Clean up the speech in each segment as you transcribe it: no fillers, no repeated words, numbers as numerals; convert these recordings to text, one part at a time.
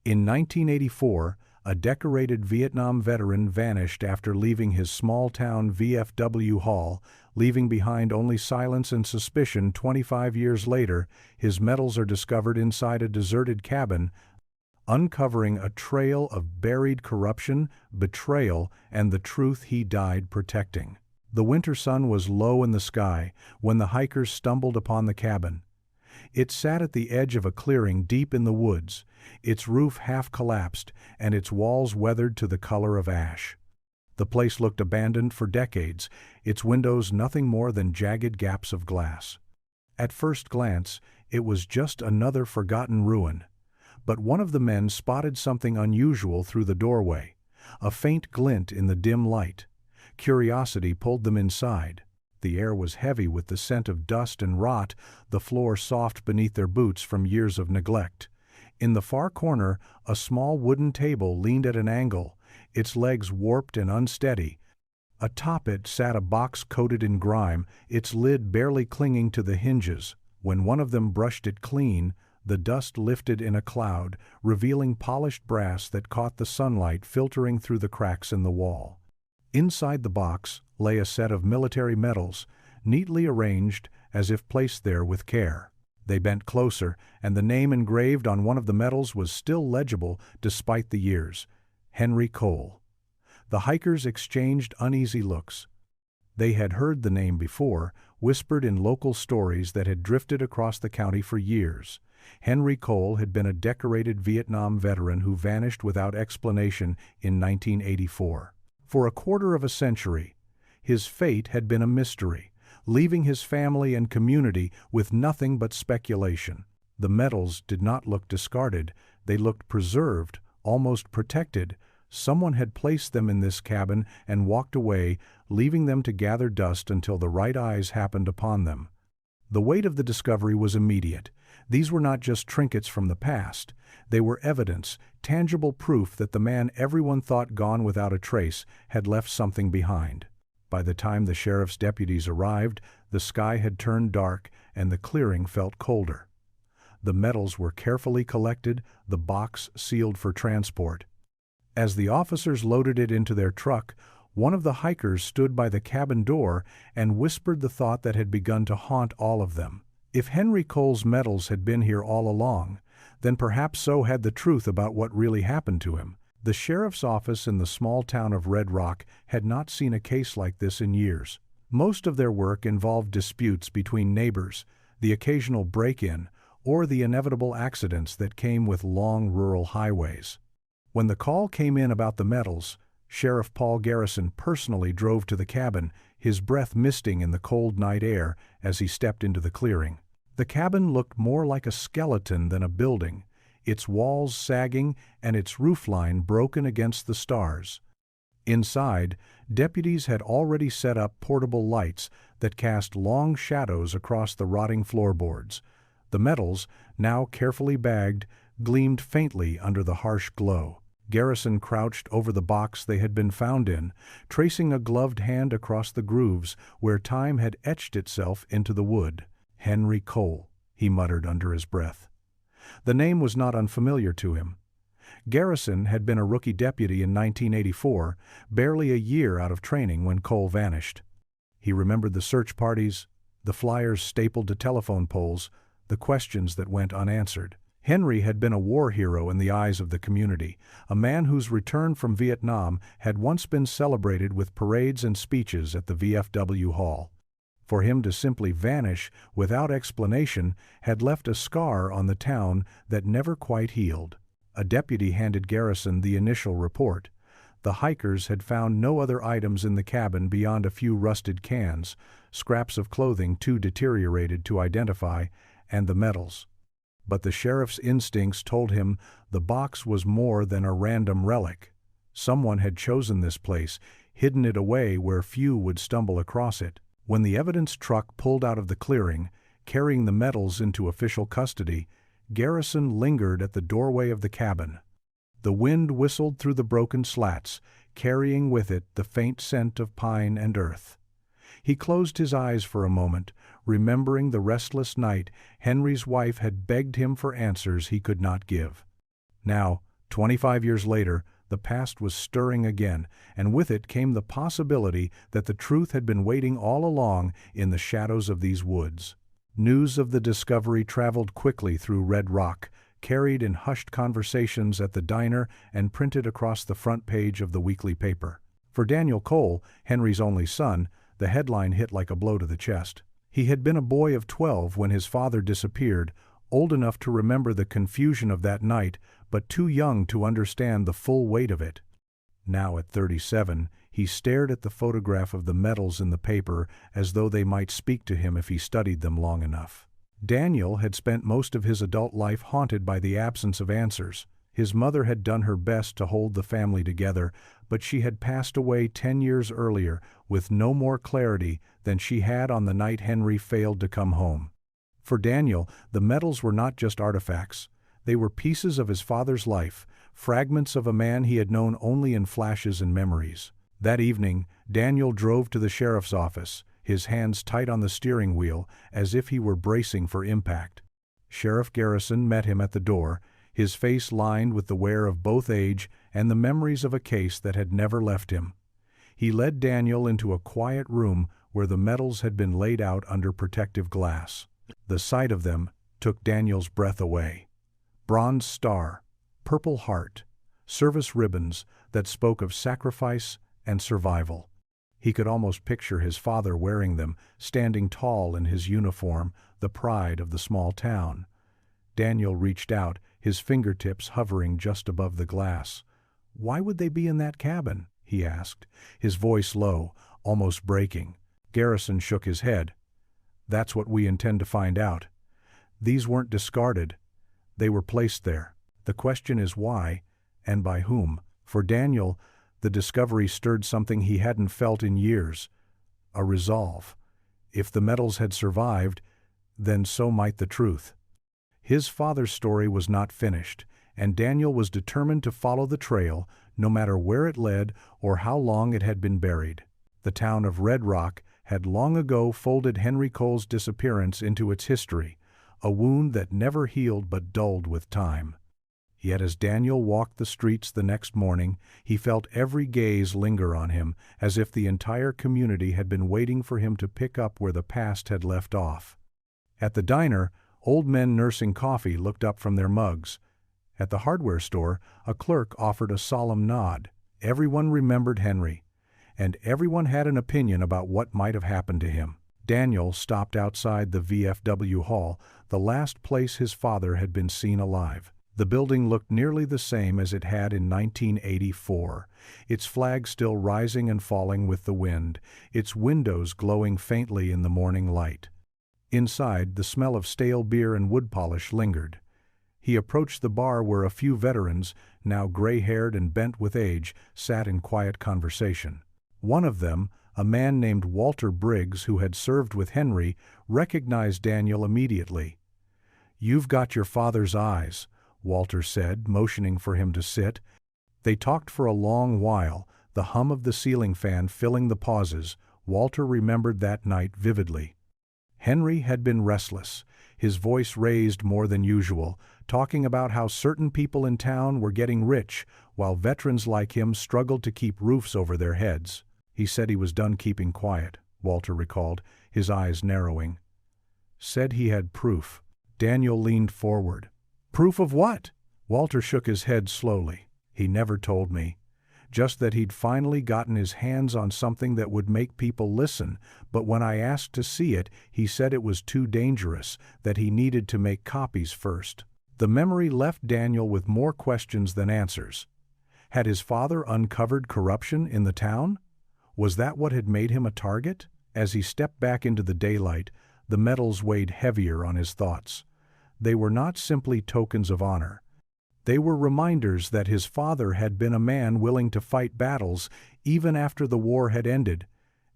In 1984, a decorated Vietnam veteran vanished after leaving his small-town VFW hall, leaving behind only silence and suspicion. 25 years later, his medals are discovered inside a deserted cabin, uncovering a trail of buried corruption, betrayal, and the truth he died protecting. The winter sun was low in the sky when the hikers stumbled upon the cabin. It sat at the edge of a clearing deep in the woods, its roof half collapsed and its walls weathered to the color of ash. The place looked abandoned for decades, its windows nothing more than jagged gaps of glass. At first glance, it was just another forgotten ruin. But one of the men spotted something unusual through the doorway, a faint glint in the dim light. Curiosity pulled them inside. The air was heavy with the scent of dust and rot, the floor soft beneath their boots from years of neglect. In the far corner, a small wooden table leaned at an angle, its legs warped and unsteady. Atop it sat a box coated in grime, its lid barely clinging to the hinges. When one of them brushed it clean, the dust lifted in a cloud, revealing polished brass that caught the sunlight filtering through the cracks in the wall. Inside the box lay a set of military medals, neatly arranged as if placed there with care. They bent closer, and the name engraved on one of the medals was still legible despite the years: Henry Cole. The hikers exchanged uneasy looks. They had heard the name before, whispered in local stories that had drifted across the county for years. Henry Cole had been a decorated Vietnam veteran who vanished without explanation in 1984. For a quarter of a century, his fate had been a mystery, leaving his family and community with nothing but speculation. The medals did not look discarded, they looked preserved, almost protected. Someone had placed them in this cabin and walked away, leaving them to gather dust until the right eyes happened upon them. The weight of the discovery was immediate. These were not just trinkets from the past. They were evidence, tangible proof that the man everyone thought gone without a trace had left something behind. By the time the sheriff's deputies arrived, the sky had turned dark and the clearing felt colder. The medals were carefully collected, the box sealed for transport. As the officers loaded it into their truck, one of the hikers stood by the cabin door and whispered the thought that had begun to haunt all of them. If Henry Cole's medals had been here all along, then perhaps so had the truth about what really happened to him. The sheriff's office in the small town of Red Rock had not seen a case like this in years. Most of their work involved disputes between neighbors, the occasional break-in, or the inevitable accidents that came with long rural highways. When the call came in about the medals, Sheriff Paul Garrison personally drove to the cabin, his breath misting in the cold night air as he stepped into the clearing. The cabin looked more like a skeleton than a building, its walls sagging and its roofline broken against the stars. Inside, deputies had already set up portable lights that cast long shadows across the rotting floorboards. The medals, now carefully bagged, gleamed faintly under the harsh glow. Garrison crouched over the box they had been found in, tracing a gloved hand across the grooves where time had etched itself into the wood. "Henry Cole," he muttered under his breath. The name was not unfamiliar to him. Garrison had been a rookie deputy in 1984, barely a year out of training when Cole vanished. He remembered the search parties, the flyers stapled to telephone poles, the questions that went unanswered. Henry had been a war hero in the eyes of the community, a man whose return from Vietnam had once been celebrated with parades and speeches at the VFW Hall. For him to simply vanish without explanation had left a scar on the town that never quite healed. A deputy handed Garrison the initial report. The hikers had found no other items in the cabin beyond a few rusted cans, scraps of clothing too deteriorated to identify, and the medals. But the sheriff's instincts told him the box was more than a random relic. Someone had chosen this place, hidden it away where few would stumble across it. When the evidence truck pulled out of the clearing, carrying the medals into official custody, Garrison lingered at the doorway of the cabin. The wind whistled through the broken slats, carrying with it the faint scent of pine and earth. He closed his eyes for a moment, remembering the restless night Henry's wife had begged him for answers he could not give. Now, 25 years later, the past was stirring again, and with it came the possibility that the truth had been waiting all along in the shadows of these woods. News of the discovery traveled quickly through Red Rock, carried in hushed conversations at the diner and printed across the front page of the weekly paper. For Daniel Cole, Henry's only son, the headline hit like a blow to the chest. He had been a boy of 12 when his father disappeared, old enough to remember the confusion of that night, but too young to understand the full weight of it. Now at 37, he stared at the photograph of the medals in the paper as though they might speak to him if he studied them long enough. Daniel had spent most of his adult life haunted by the absence of answers. His mother had done her best to hold the family together, but she had passed away 10 years earlier with no more clarity than she had on the night Henry failed to come home. For Daniel, the medals were not just artifacts. They were pieces of his father's life, fragments of a man he had known only in flashes and memories. That evening, Daniel drove to the sheriff's office, his hands tight on the steering wheel, as if he were bracing for impact. Sheriff Garrison met him at the door, his face lined with the wear of both age and the memories of a case that had never left him. He led Daniel into a quiet room where the medals had been laid out under protective glass. The sight of them took Daniel's breath away. Bronze star, Purple Heart, service ribbons that spoke of sacrifice and survival. He could almost picture his father wearing them, standing tall in his uniform, the pride of the small town. Daniel reached out, his fingertips hovering just above the glass. "Why would they be in that cabin?" he asked, his voice low, almost breaking. Garrison shook his head. "That's what we intend to find out. These weren't discarded. They were placed there. The question is why, and by whom." For Daniel, the discovery stirred something he hadn't felt in years, a resolve. If the medals had survived, then so might the truth. His father's story was not finished, and Daniel was determined to follow the trail, no matter where it led or how long it had been buried. The town of Red Rock had long ago folded Henry Cole's disappearance into its history, a wound that never healed but dulled with time. Yet as Daniel walked the streets the next morning, he felt every gaze linger on him, as if the entire community had been waiting for him to pick up where the past had left off. At the diner, old men nursing coffee looked up from their mugs. At the hardware store, a clerk offered a solemn nod. Everyone remembered Henry, and everyone had an opinion about what might have happened to him. Daniel stopped outside the VFW hall, the last place his father had been seen alive. The building looked nearly the same as it had in 1984, its flag still rising and falling with the wind, its windows glowing faintly in the morning light. Inside, the smell of stale beer and wood polish lingered. He approached the bar where a few veterans, now gray-haired and bent with age, sat in quiet conversation. One of them, a man named Walter Briggs who had served with Henry, recognized Daniel immediately. "You've got your father's eyes," Walter said, motioning for him to sit. They talked for a long while, the hum of the ceiling fan filling the pauses. Walter remembered that night vividly. Henry had been restless, his voice raised more than usual, talking about how certain people in town were getting rich, while veterans like him struggled to keep roofs over their heads. He said he was done keeping quiet, Walter recalled, his eyes narrowing. Said he had proof. Daniel leaned forward. "Proof of what?" Walter shook his head slowly. "He never told me. Just that he'd finally gotten his hands on something that would make people listen, but when I asked to see it, he said it was too dangerous, that he needed to make copies first." The memory left Daniel with more questions than answers. Had his father uncovered corruption in the town? Was that what had made him a target? As he stepped back into the daylight, the medals weighed heavier on his thoughts. They were not simply tokens of honor. They were reminders that his father had been a man willing to fight battles even after the war had ended,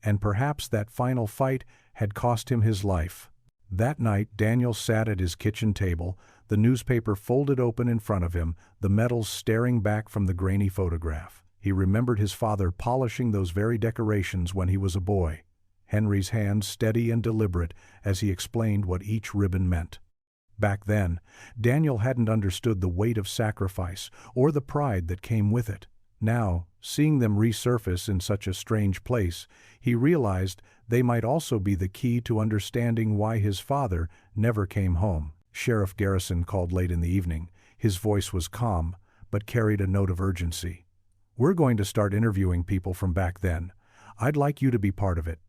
and perhaps that final fight had cost him his life. That night, Daniel sat at his kitchen table, the newspaper folded open in front of him, the medals staring back from the grainy photograph. He remembered his father polishing those very decorations when he was a boy, Henry's hands steady and deliberate as he explained what each ribbon meant. Back then, Daniel hadn't understood the weight of sacrifice or the pride that came with it. Now, seeing them resurface in such a strange place, he realized they might also be the key to understanding why his father never came home. Sheriff Garrison called late in the evening. His voice was calm, but carried a note of urgency. "We're going to start interviewing people from back then. I'd like you to be part of it."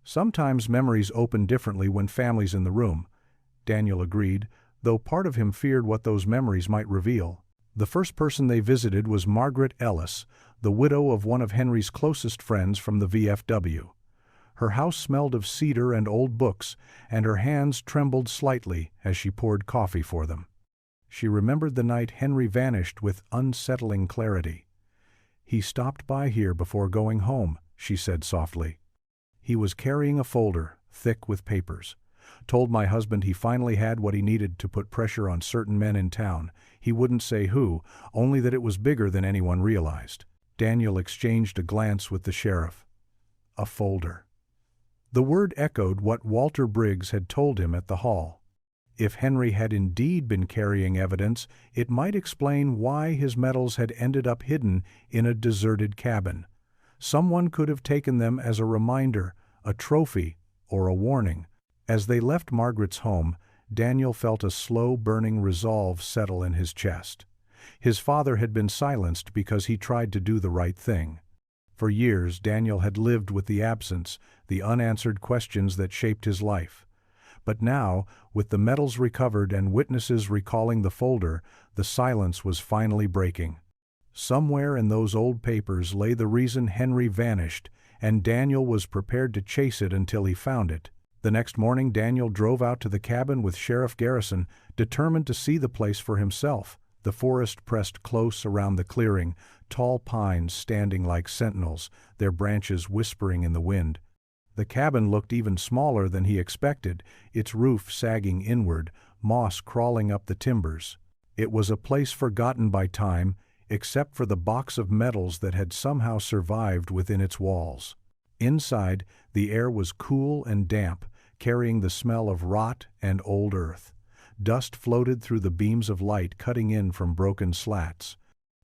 "Sometimes memories open differently when family's in the room," Daniel agreed, though part of him feared what those memories might reveal. The first person they visited was Margaret Ellis, the widow of one of Henry's closest friends from the VFW. Her house smelled of cedar and old books, and her hands trembled slightly as she poured coffee for them. She remembered the night Henry vanished with unsettling clarity. "He stopped by here before going home," she said softly. "He was carrying a folder, thick with papers. Told my husband he finally had what he needed to put pressure on certain men in town. He wouldn't say who, only that it was bigger than anyone realized." Daniel exchanged a glance with the sheriff. A folder. The word echoed what Walter Briggs had told him at the hall. If Henry had indeed been carrying evidence, it might explain why his medals had ended up hidden in a deserted cabin. Someone could have taken them as a reminder, a trophy, or a warning. As they left Margaret's home, Daniel felt a slow-burning resolve settle in his chest. His father had been silenced because he tried to do the right thing. For years, Daniel had lived with the absence, the unanswered questions that shaped his life. But now, with the medals recovered and witnesses recalling the folder, the silence was finally breaking. Somewhere in those old papers lay the reason Henry vanished, and Daniel was prepared to chase it until he found it. The next morning, Daniel drove out to the cabin with Sheriff Garrison, determined to see the place for himself. The forest pressed close around the clearing, tall pines standing like sentinels, their branches whispering in the wind. The cabin looked even smaller than he expected, its roof sagging inward, moss crawling up the timbers. It was a place forgotten by time, except for the box of medals that had somehow survived within its walls. Inside, the air was cool and damp, carrying the smell of rot and old earth. Dust floated through the beams of light cutting in from broken slats.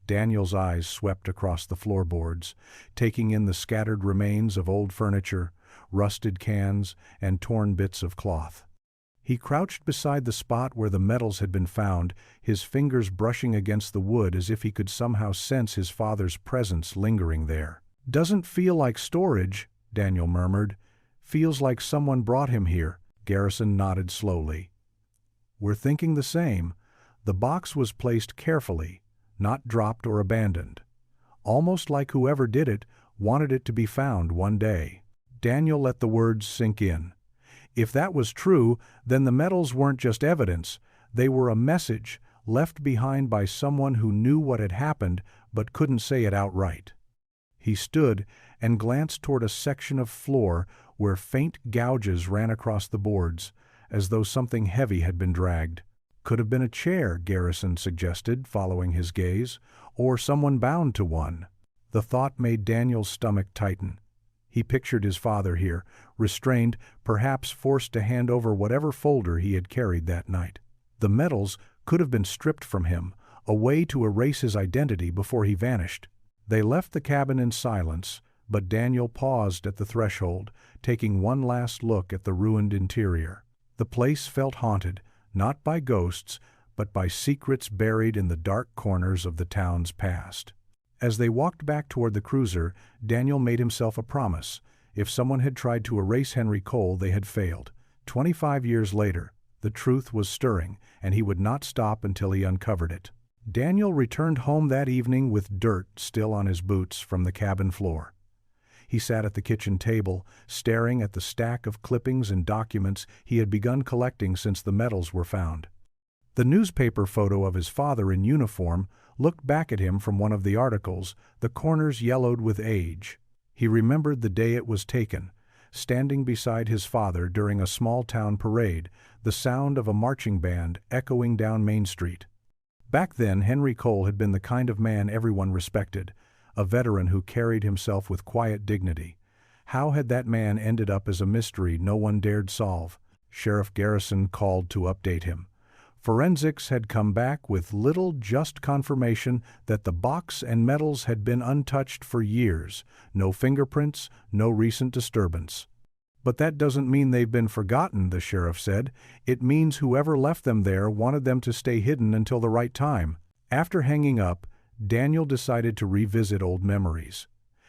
Daniel's eyes swept across the floorboards, taking in the scattered remains of old furniture, rusted cans, and torn bits of cloth. He crouched beside the spot where the medals had been found, his fingers brushing against the wood as if he could somehow sense his father's presence lingering there. "Doesn't feel like storage," Daniel murmured. "Feels like someone brought him here." Garrison nodded slowly. "We're thinking the same." The box was placed carefully, not dropped or abandoned. Almost like whoever did it wanted it to be found one day. Daniel let the words sink in. If that was true, then the medals weren't just evidence, they were a message left behind by someone who knew what had happened but couldn't say it outright. He stood and glanced toward a section of floor where faint gouges ran across the boards, as though something heavy had been dragged. "Could have been a chair," Garrison suggested, following his gaze, "or someone bound to one." The thought made Daniel's stomach tighten. He pictured his father here, restrained, perhaps forced to hand over whatever folder he had carried that night. The medals could have been stripped from him, a way to erase his identity before he vanished. They left the cabin in silence, but Daniel paused at the threshold, taking one last look at the ruined interior. The place felt haunted, not by ghosts, but by secrets buried in the dark corners of the town's past. As they walked back toward the cruiser, Daniel made himself a promise. If someone had tried to erase Henry Cole, they had failed. 25 years later, the truth was stirring, and he would not stop until he uncovered it. Daniel returned home that evening with dirt still on his boots from the cabin floor. He sat at the kitchen table, staring at the stack of clippings and documents he had begun collecting since the medals were found. The newspaper photo of his father in uniform looked back at him from one of the articles, the corners yellowed with age. He remembered the day it was taken, standing beside his father during a small-town parade, the sound of a marching band echoing down Main Street. Back then, Henry Cole had been the kind of man everyone respected, a veteran who carried himself with quiet dignity. How had that man ended up as a mystery no one dared solve? Sheriff Garrison called to update him. Forensics had come back with little just confirmation that the box and metals had been untouched for years. No fingerprints, no recent disturbance. "But that doesn't mean they've been forgotten," the sheriff said. "It means whoever left them there wanted them to stay hidden until the right time." After hanging up, Daniel decided to revisit old memories.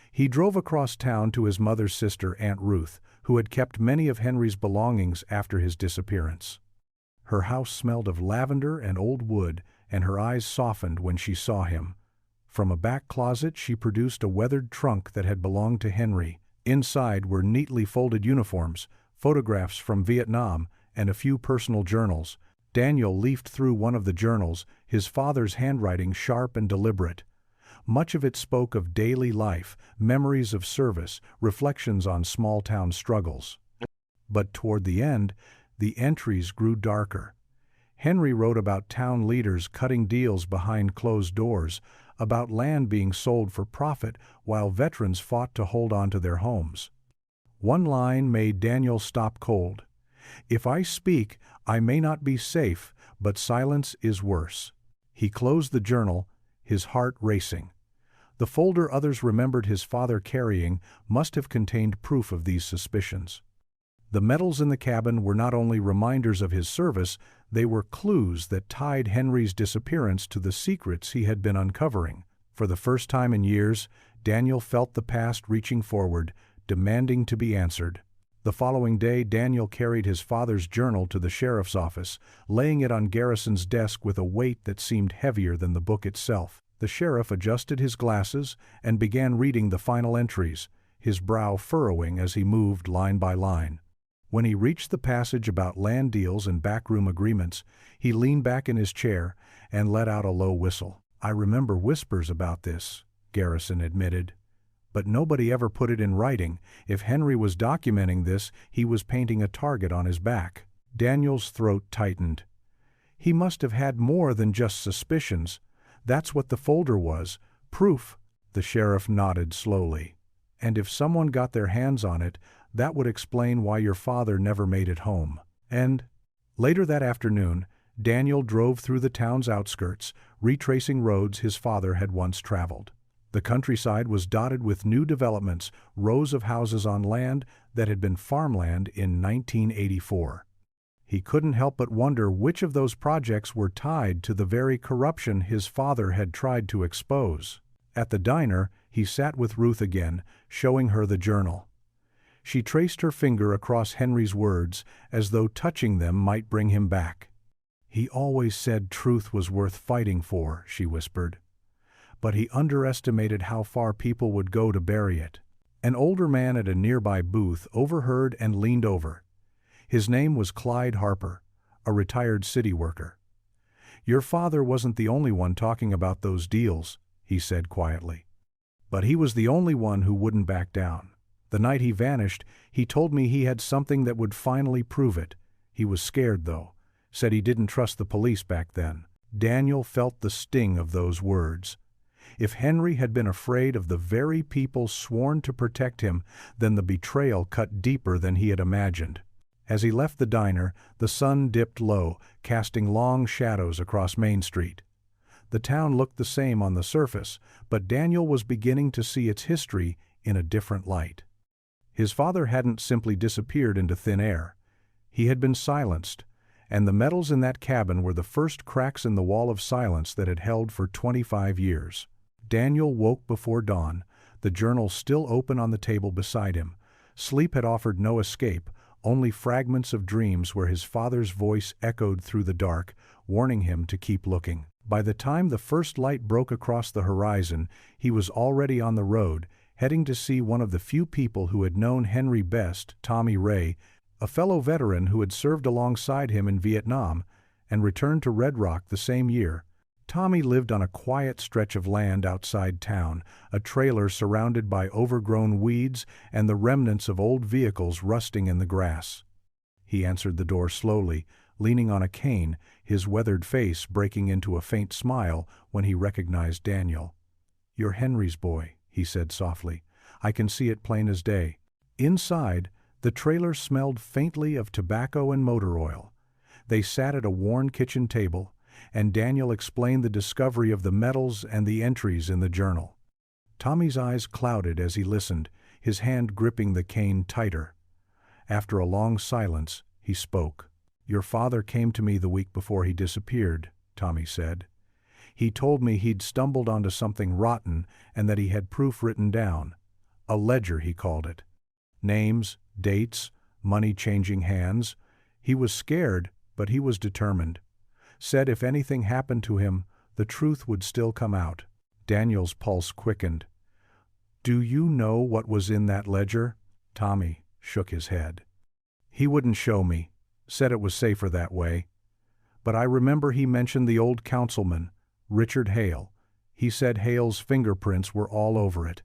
He drove across town to his mother's sister, Aunt Ruth, who had kept many of Henry's belongings after his disappearance. Her house smelled of lavender and old wood, and her eyes softened when she saw him. From a back closet she produced a weathered trunk that had belonged to Henry. Inside were neatly folded uniforms, photographs from Vietnam, and a few personal journals. Daniel leafed through one of the journals, his father's handwriting sharp and deliberate. Much of it spoke of daily life, memories of service, reflections on small-town struggles. But toward the end, the entries grew darker. Henry wrote about town leaders cutting deals behind closed doors, about land being sold for profit while veterans fought to hold on to their homes. One line made Daniel stop cold. "If I speak, I may not be safe, but silence is worse." He closed the journal, his heart racing. The folder others remembered his father carrying must have contained proof of these suspicions. The metals in the cabin were not only reminders of his service, they were clues that tied Henry's disappearance to the secrets he had been uncovering. For the first time in years, Daniel felt the past reaching forward, demanding to be answered. The following day, Daniel carried his father's journal to the sheriff's office, laying it on Garrison's desk with a weight that seemed heavier than the book itself. The sheriff adjusted his glasses and began reading the final entries, his brow furrowing as he moved line by line. When he reached the passage about land deals and backroom agreements, he leaned back in his chair and let out a low whistle. "I remember whispers about this," Garrison admitted. "But nobody ever put it in writing. If Henry was documenting this, he was painting a target on his back." Daniel's throat tightened. He must have had more than just suspicions. That's what the folder was, proof. The sheriff nodded slowly. "And if someone got their hands on it, that would explain why your father never made it home." And later that afternoon, Daniel drove through the town's outskirts, retracing roads his father had once traveled. The countryside was dotted with new developments, rows of houses on land that had been farmland in 1984. He couldn't help but wonder which of those projects were tied to the very corruption his father had tried to expose. At the diner, he sat with Ruth again, showing her the journal. She traced her finger across Henry's words, as though touching them might bring him back. "He always said truth was worth fighting for," she whispered. "But he underestimated how far people would go to bury it." An older man at a nearby booth overheard and leaned over. His name was Clyde Harper, a retired city worker. "Your father wasn't the only one talking about those deals," he said quietly. "But he was the only one who wouldn't back down. The night he vanished, he told me he had something that would finally prove it. He was scared, though. Said he didn't trust the police back then." Daniel felt the sting of those words. If Henry had been afraid of the very people sworn to protect him, then the betrayal cut deeper than he had imagined. As he left the diner, the sun dipped low, casting long shadows across Main Street. The town looked the same on the surface, but Daniel was beginning to see its history in a different light. His father hadn't simply disappeared into thin air. He had been silenced, and the metals in that cabin were the first cracks in the wall of silence that had held for 25 years. Daniel woke before dawn, the journal still open on the table beside him. Sleep had offered no escape, only fragments of dreams where his father's voice echoed through the dark, warning him to keep looking. By the time the first light broke across the horizon, he was already on the road, heading to see one of the few people who had known Henry best, Tommy Ray, a fellow veteran who had served alongside him in Vietnam and returned to Red Rock the same year. Tommy lived on a quiet stretch of land outside town, a trailer surrounded by overgrown weeds and the remnants of old vehicles rusting in the grass. He answered the door slowly, leaning on a cane, his weathered face breaking into a faint smile when he recognized Daniel. "You're Henry's boy," he said softly. "I can see it plain as day." Inside, the trailer smelled faintly of tobacco and motor oil. They sat at a worn kitchen table, and Daniel explained the discovery of the metals and the entries in the journal. Tommy's eyes clouded as he listened, his hand gripping the cane tighter. After a long silence, he spoke. "Your father came to me the week before he disappeared," Tommy said. "He told me he'd stumbled onto something rotten and that he had proof written down. A ledger, he called it. Names, dates, money changing hands. He was scared, but he was determined. Said if anything happened to him, the truth would still come out." Daniel's pulse quickened. "Do you know what was in that ledger?" Tommy shook his head. "He wouldn't show me. Said it was safer that way. But I remember he mentioned the old councilman, Richard Hale. He said Hale's fingerprints were all over it.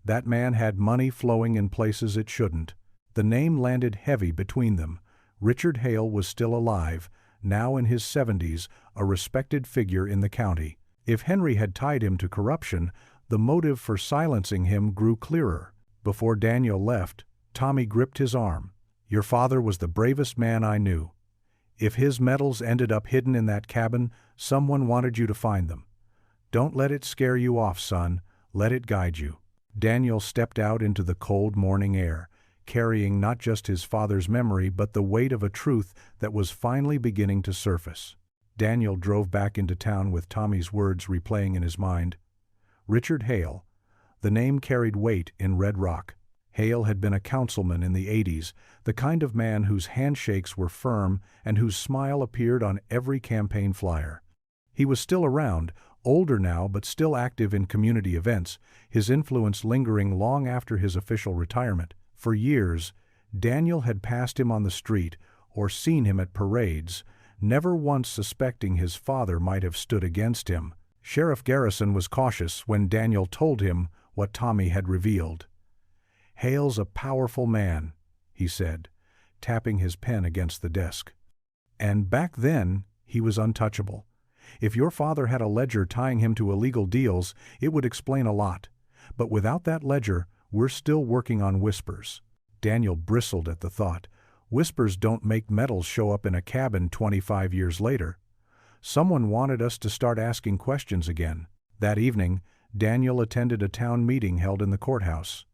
That man had money flowing in places it shouldn't." The name landed heavy between them. Richard Hale was still alive, now in his 70s, a respected figure in the county. If Henry had tied him to corruption, the motive for silencing him grew clearer. Before Daniel left, Tommy gripped his arm. "Your father was the bravest man I knew. If his metals ended up hidden in that cabin, someone wanted you to find them. Don't let it scare you off, son. Let it guide you." Daniel stepped out into the cold morning air, carrying not just his father's memory but the weight of a truth that was finally beginning to surface. Daniel drove back into town with Tommy's words replaying in his mind. Richard Hale. The name carried weight in Red Rock. Hale had been a councilman in the 80s, the kind of man whose handshakes were firm and whose smile appeared on every campaign flyer. He was still around, older now but still active in community events, his influence lingering long after his official retirement. For years, Daniel had passed him on the street or seen him at parades, never once suspecting his father might have stood against him. Sheriff Garrison was cautious when Daniel told him what Tommy had revealed. "Hale's a powerful man," he said, tapping his pen against the desk. "And back then, he was untouchable. If your father had a ledger tying him to illegal deals, it would explain a lot. But without that ledger, we're still working on whispers." Daniel bristled at the thought. Whispers don't make metals show up in a cabin 25 years later. Someone wanted us to start asking questions again. That evening, Daniel attended a town meeting held in the courthouse.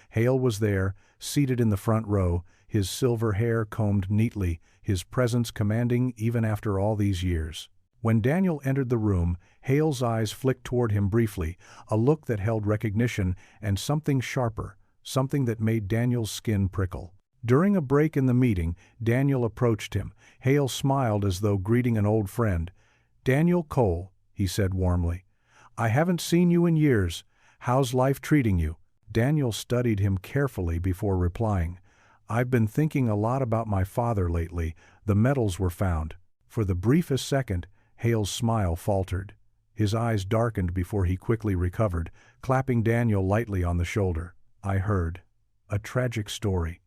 Hale was there, seated in the front row, his silver hair combed neatly, his presence commanding even after all these years. When Daniel entered the room, Hale's eyes flicked toward him briefly, a look that held recognition and something sharper, something that made Daniel's skin prickle. During a break in the meeting, Daniel approached him. Hale smiled as though greeting an old friend. "Daniel Cole," he said warmly. "I haven't seen you in years. How's life treating you?" Daniel studied him carefully before replying. "I've been thinking a lot about my father lately. The metals were found." For the briefest second, Hale's smile faltered. His eyes darkened before he quickly recovered, clapping Daniel lightly on the shoulder. "I heard. A tragic story.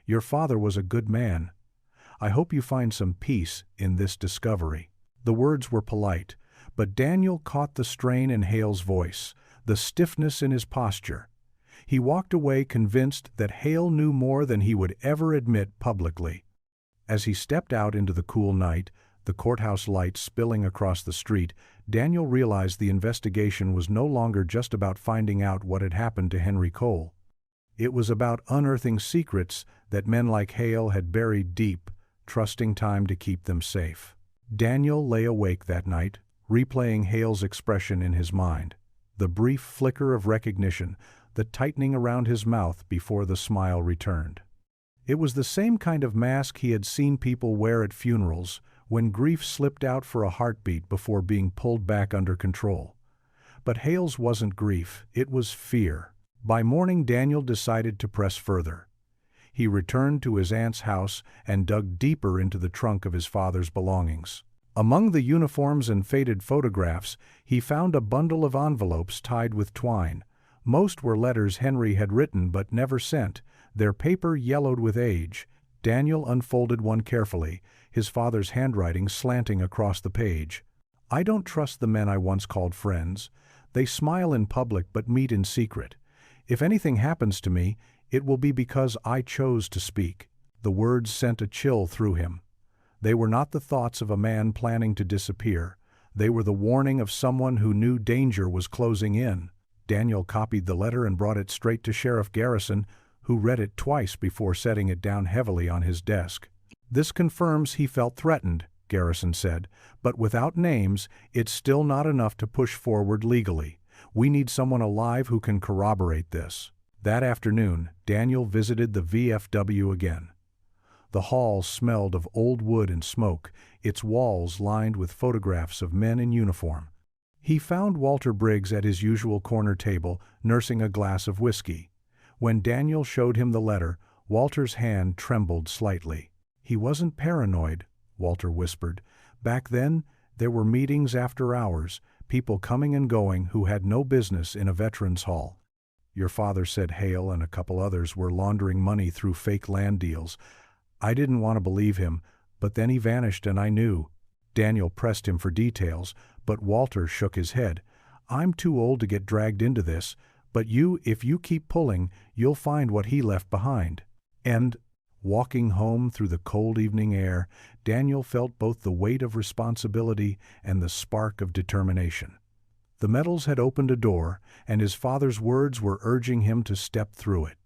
Your father was a good man. I hope you find some peace in this discovery." The words were polite, but Daniel caught the strain in Hale's voice, the stiffness in his posture. He walked away convinced that Hale knew more than he would ever admit publicly. As he stepped out into the cool night, the courthouse lights spilling across the street, Daniel realized the investigation was no longer just about finding out what had happened to Henry Cole. It was about unearthing secrets that men like Hale had buried deep, trusting time to keep them safe. Daniel lay awake that night, replaying Hale's expression in his mind. The brief flicker of recognition, the tightening around his mouth before the smile returned. It was the same kind of mask he had seen people wear at funerals, when grief slipped out for a heartbeat before being pulled back under control. But Hale's wasn't grief, it was fear. By morning, Daniel decided to press further. He returned to his aunt's house and dug deeper into the trunk of his father's belongings. Among the uniforms and faded photographs, he found a bundle of envelopes tied with twine. Most were letters Henry had written but never sent, their paper yellowed with age. Daniel unfolded one carefully, his father's handwriting slanting across the page. "I don't trust the men I once called friends. They smile in public but meet in secret. If anything happens to me, it will be because I chose to speak." The words sent a chill through him. They were not the thoughts of a man planning to disappear. They were the warning of someone who knew danger was closing in. Daniel copied the letter and brought it straight to Sheriff Garrison, who read it twice before setting it down heavily on his desk. "This confirms he felt threatened," Garrison said, "but without names, it's still not enough to push forward legally. We need someone alive who can corroborate this." That afternoon, Daniel visited the VFW again. The hall smelled of old wood and smoke, its walls lined with photographs of men in uniform. He found Walter Briggs at his usual corner table, nursing a glass of whiskey. When Daniel showed him the letter, Walter's hand trembled slightly. "He wasn't paranoid," Walter whispered. "Back then, there were meetings after hours, people coming and going who had no business in a veterans hall. Your father said Hale and a couple others were laundering money through fake land deals. I didn't want to believe him, but then he vanished and I knew." Daniel pressed him for details, but Walter shook his head. "I'm too old to get dragged into this, but if you keep pulling, you'll find what he left behind." And, walking home through the cold evening air, Daniel felt both the weight of responsibility and the spark of determination. The metals had opened a door, and his father's words were urging him to step through it.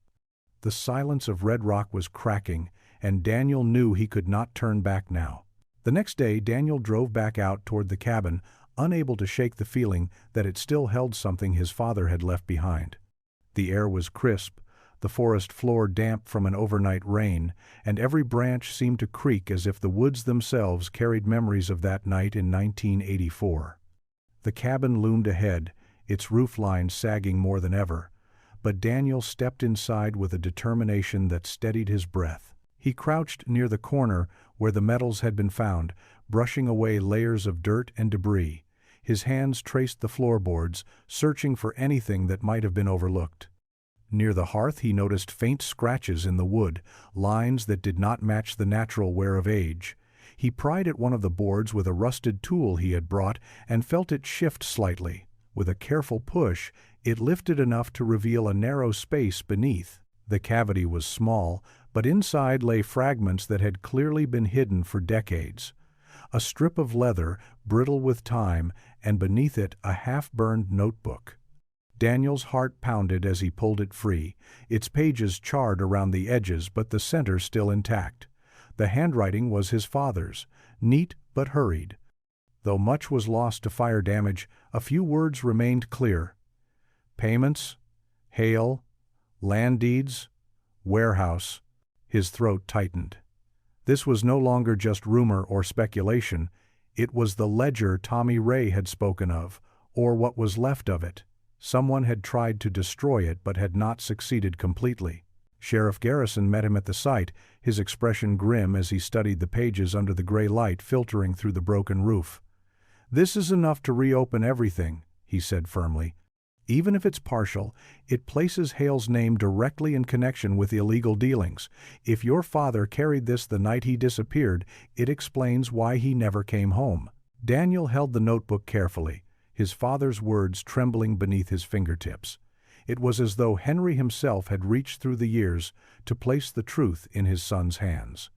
The silence of Red Rock was cracking, and Daniel knew he could not turn back now. The next day, Daniel drove back out toward the cabin, unable to shake the feeling that it still held something his father had left behind. The air was crisp, the forest floor damp from an overnight rain, and every branch seemed to creak as if the woods themselves carried memories of that night in 1984. The cabin loomed ahead, its roofline sagging more than ever, but Daniel stepped inside with a determination that steadied his breath. He crouched near the corner where the metals had been found, brushing away layers of dirt and debris. His hands traced the floorboards, searching for anything that might have been overlooked. Near the hearth he noticed faint scratches in the wood, lines that did not match the natural wear of age. He pried at one of the boards with a rusted tool he had brought and felt it shift slightly. With a careful push, it lifted enough to reveal a narrow space beneath. The cavity was small, but inside lay fragments that had clearly been hidden for decades. A strip of leather, brittle with time, and beneath it a half-burned notebook. Daniel's heart pounded as he pulled it free, its pages charred around the edges but the center still intact. The handwriting was his father's, neat but hurried. Though much was lost to fire damage, a few words remained clear. Payments, Hale, land deeds, warehouse. His throat tightened. This was no longer just rumor or speculation. It was the ledger Tommy Ray had spoken of, or what was left of it. Someone had tried to destroy it but had not succeeded completely. Sheriff Garrison met him at the site, his expression grim as he studied the pages under the gray light filtering through the broken roof. "This is enough to reopen everything," he said firmly. "Even if it's partial, it places Hale's name directly in connection with illegal dealings. If your father carried this the night he disappeared, it explains why he never came home." Daniel held the notebook carefully, his father's words trembling beneath his fingertips. It was as though Henry himself had reached through the years to place the truth in his son's hands.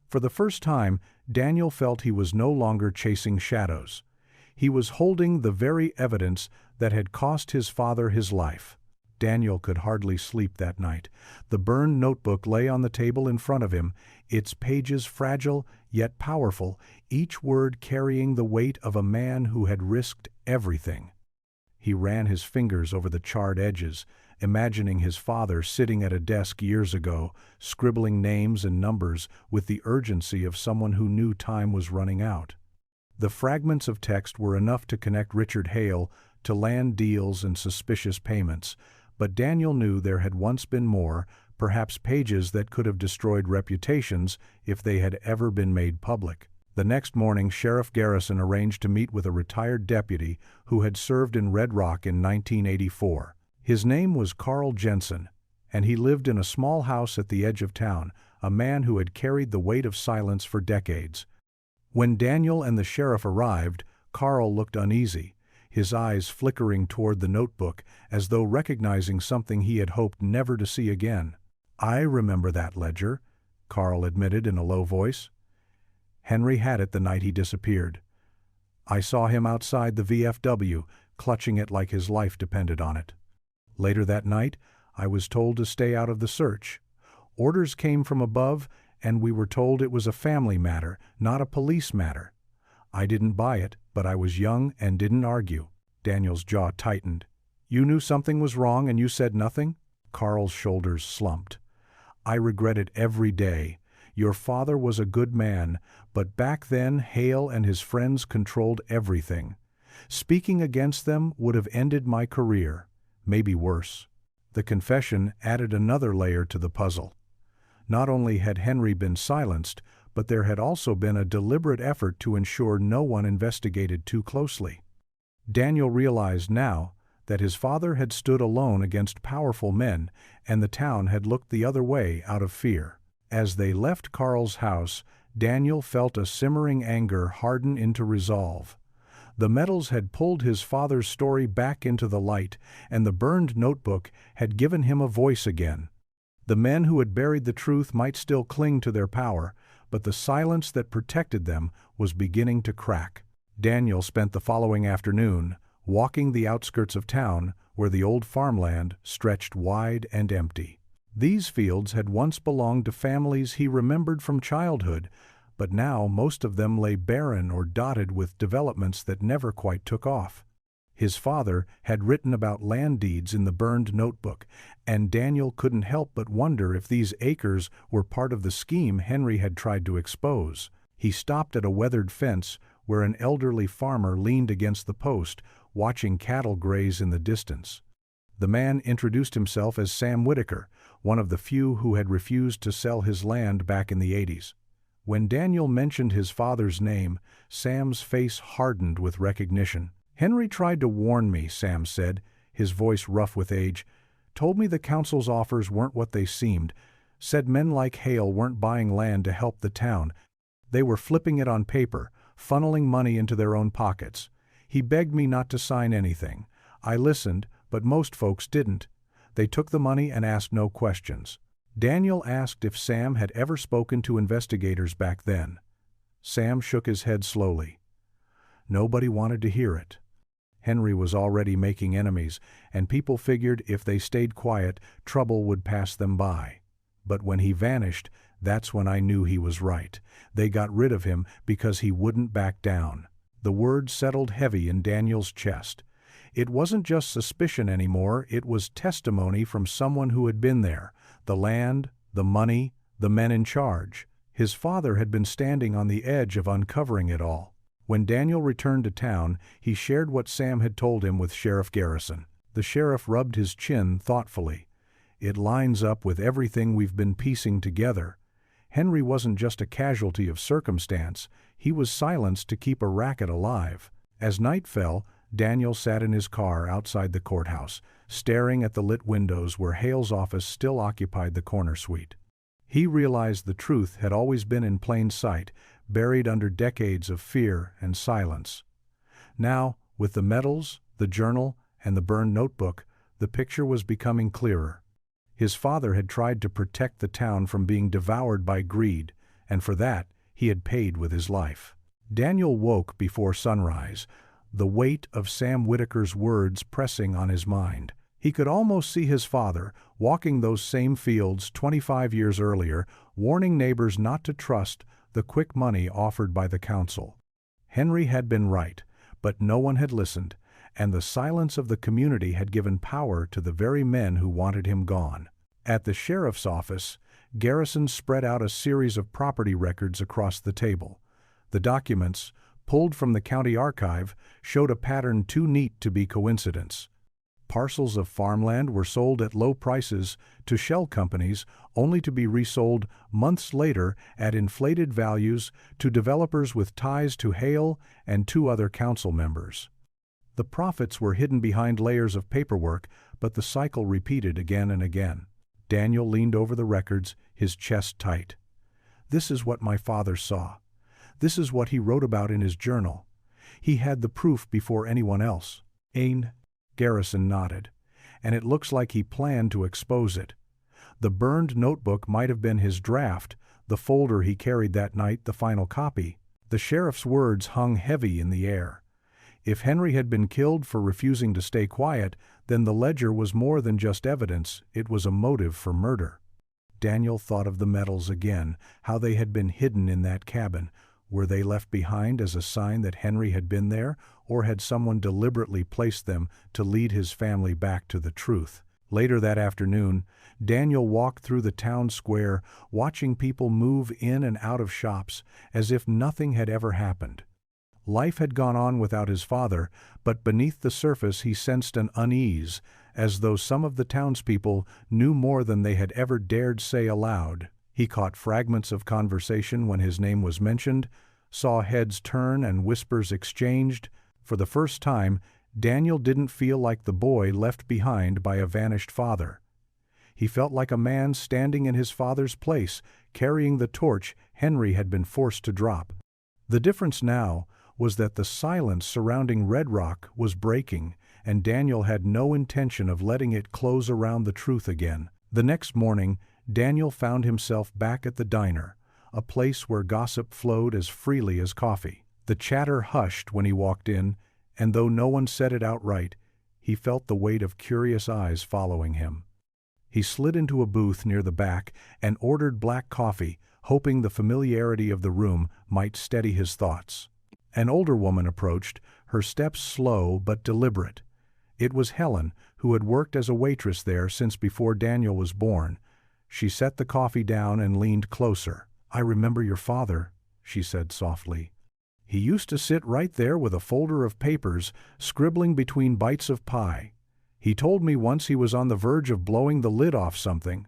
For the first time, Daniel felt he was no longer chasing shadows. He was holding the very evidence that had cost his father his life. Daniel could hardly sleep that night. The burned notebook lay on the table in front of him, its pages fragile yet powerful, each word carrying the weight of a man who had risked everything. He ran his fingers over the charred edges, imagining his father sitting at a desk years ago, scribbling names and numbers with the urgency of someone who knew time was running out. The fragments of text were enough to connect Richard Hale to land deals and suspicious payments, but Daniel knew there had once been more, perhaps pages that could have destroyed reputations if they had ever been made public. The next morning, Sheriff Garrison arranged to meet with a retired deputy who had served in Red Rock in 1984. His name was Carl Jensen, and he lived in a small house at the edge of town, a man who had carried the weight of silence for decades. When Daniel and the sheriff arrived, Carl looked uneasy, his eyes flickering toward the notebook as though recognizing something he had hoped never to see again. "I remember that ledger," Carl admitted in a low voice. Henry had it the night he disappeared. I saw him outside the VFW, clutching it like his life depended on it. Later that night, I was told to stay out of the search. Orders came from above, and we were told it was a family matter, not a police matter. I didn't buy it, but I was young and didn't argue. Daniel's jaw tightened. You knew something was wrong and you said nothing? Carl's shoulders slumped. I regret it every day. Your father was a good man, but back then Hale and his friends controlled everything. Speaking against them would have ended my career, maybe worse. The confession added another layer to the puzzle. Not only had Henry been silenced, but there had also been a deliberate effort to ensure no one investigated too closely. Daniel realized now that his father had stood alone against powerful men, and the town had looked the other way out of fear. As they left Carl's house, Daniel felt a simmering anger harden into resolve. The metals had pulled his father's story back into the light, and the burned notebook had given him a voice again. The men who had buried the truth might still cling to their power, but the silence that protected them was beginning to crack. Daniel spent the following afternoon walking the outskirts of town, where the old farmland stretched wide and empty. These fields had once belonged to families he remembered from childhood, but now most of them lay barren or dotted with developments that never quite took off. His father had written about land deeds in the burned notebook, and Daniel couldn't help but wonder if these acres were part of the scheme Henry had tried to expose. He stopped at a weathered fence where an elderly farmer leaned against the post, watching cattle graze in the distance. The man introduced himself as Sam Whitaker, one of the few who had refused to sell his land back in the 80s. When Daniel mentioned his father's name, Sam's face hardened with recognition. Henry tried to warn me, Sam said, his voice rough with age. Told me the council's offers weren't what they seemed. Said men like Hale weren't buying land to help the town. They were flipping it on paper, funneling money into their own pockets. He begged me not to sign anything. I listened, but most folks didn't. They took the money and asked no questions. Daniel asked if Sam had ever spoken to investigators back then. Sam shook his head slowly. Nobody wanted to hear it. Henry was already making enemies, and people figured if they stayed quiet, trouble would pass them by. But when he vanished, that's when I knew he was right. They got rid of him because he wouldn't back down. The words settled heavy in Daniel's chest. It wasn't just suspicion anymore, it was testimony from someone who had been there. The land, the money, the men in charge. His father had been standing on the edge of uncovering it all. When Daniel returned to town, he shared what Sam had told him with Sheriff Garrison. The sheriff rubbed his chin thoughtfully. It lines up with everything we've been piecing together. Henry wasn't just a casualty of circumstance, he was silenced to keep a racket alive. As night fell, Daniel sat in his car outside the courthouse, staring at the lit windows where Hale's office still occupied the corner suite. He realized the truth had always been in plain sight, buried under decades of fear and silence. Now, with the medals, the journal, and the burned notebook, the picture was becoming clearer. His father had tried to protect the town from being devoured by greed, and for that, he had paid with his life. Daniel woke before sunrise, the weight of Sam Whitaker's words pressing on his mind. He could almost see his father, walking those same fields 25 years earlier, warning neighbors not to trust the quick money offered by the council. Henry had been right, but no one had listened, and the silence of the community had given power to the very men who wanted him gone. At the sheriff's office, Garrison spread out a series of property records across the table. The documents, pulled from the county archive, showed a pattern too neat to be coincidence. Parcels of farmland were sold at low prices to shell companies, only to be resold months later at inflated values to developers with ties to Hale and 2 other council members. The profits were hidden behind layers of paperwork, but the cycle repeated again and again. Daniel leaned over the records, his chest tight. This is what my father saw. This is what he wrote about in his journal. He had the proof before anyone else. Ain, Garrison nodded. And it looks like he planned to expose it. The burned notebook might have been his draft, the folder he carried that night, the final copy. The sheriff's words hung heavy in the air. If Henry had been killed for refusing to stay quiet, then the ledger was more than just evidence, it was a motive for murder. Daniel thought of the medals again, how they had been hidden in that cabin. Were they left behind as a sign that Henry had been there, or had someone deliberately placed them to lead his family back to the truth? Later that afternoon, Daniel walked through the town square, watching people move in and out of shops, as if nothing had ever happened. Life had gone on without his father, but beneath the surface he sensed an unease, as though some of the townspeople knew more than they had ever dared say aloud. He caught fragments of conversation when his name was mentioned, saw heads turn and whispers exchanged. For the first time, Daniel didn't feel like the boy left behind by a vanished father. He felt like a man standing in his father's place, carrying the torch Henry had been forced to drop. The difference now was that the silence surrounding Red Rock was breaking, and Daniel had no intention of letting it close around the truth again. The next morning, Daniel found himself back at the diner, a place where gossip flowed as freely as coffee. The chatter hushed when he walked in, and though no one said it outright, he felt the weight of curious eyes following him. He slid into a booth near the back and ordered black coffee, hoping the familiarity of the room might steady his thoughts. An older woman approached, her steps slow but deliberate. It was Helen, who had worked as a waitress there since before Daniel was born. She set the coffee down and leaned closer. "I remember your father," she said softly. "He used to sit right there with a folder of papers, scribbling between bites of pie. He told me once he was on the verge of blowing the lid off something.